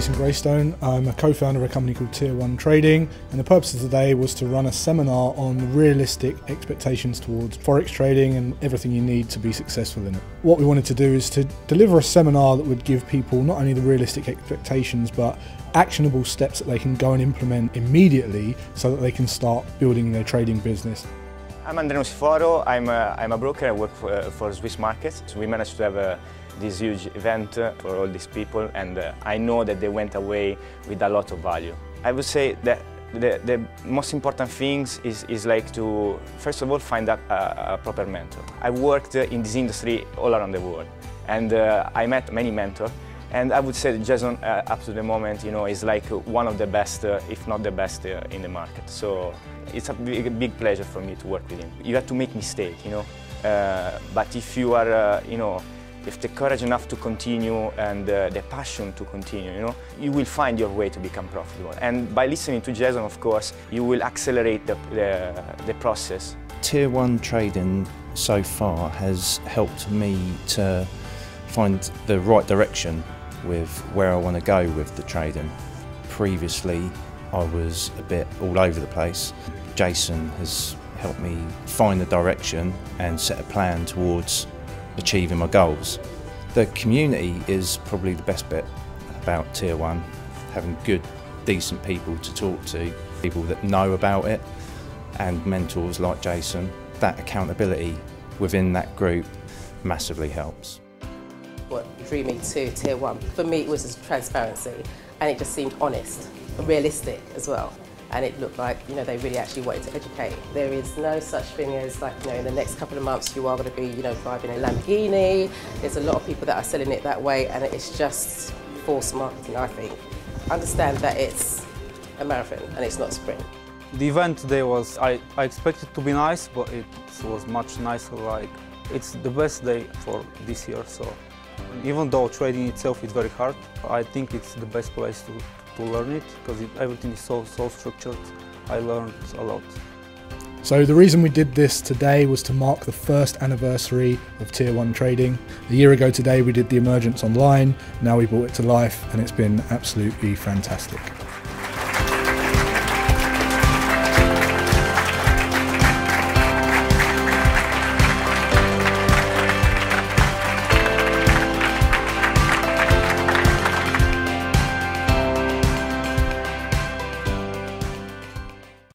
Jason Graystone. I'm a co-founder of a company called Tier 1 Trading, and the purpose of today was to run a seminar on realistic expectations towards Forex trading and everything you need to be successful in it. What we wanted to do is to deliver a seminar that would give people not only the realistic expectations but actionable steps that they can go and implement immediately so that they can start building their trading business. I'm Andrea. I'm a broker. I work for Swiss markets. So we managed to have this huge event for all these people, and I know that they went away with a lot of value. I would say that the most important things is like to, first of all, find a proper mentor. I worked in this industry all around the world, and I met many mentors. And I would say that Jason, up to the moment, is like one of the best, if not the best, in the market. So it's a big pleasure for me to work with him. You have to make mistakes, but if you are, if the courage enough to continue and the passion to continue, you will find your way to become profitable. And by listening to Jason, of course, you will accelerate the process. Tier 1 trading so far has helped me to find the right direction with where I want to go with the trading. Previously, I was a bit all over the place. Jason has helped me find the direction and set a plan towards achieving my goals. The community is probably the best bit about Tier 1, having good, decent people to talk to, people that know about it, and mentors like Jason. That accountability within that group massively helps. What drew me to Tier 1, for me it was just transparency, and it just seemed honest and realistic as well. And it looked like, they really actually wanted to educate. There is no such thing as like, in the next couple of months you are going to be, driving a Lamborghini. There's a lot of people that are selling it that way, and it's just false marketing, I think. Understand that it's a marathon and it's not a sprint. The event today was, I expected it to be nice, but it was much nicer. Like, it's the best day for this year, so even though trading itself is very hard, I think it's the best place to learn it, because everything is so structured. I learned a lot. So the reason we did this today was to mark the first anniversary of Tier 1 Trading. A year ago today we did the Emergence online, now we brought it to life, and it's been absolutely fantastic.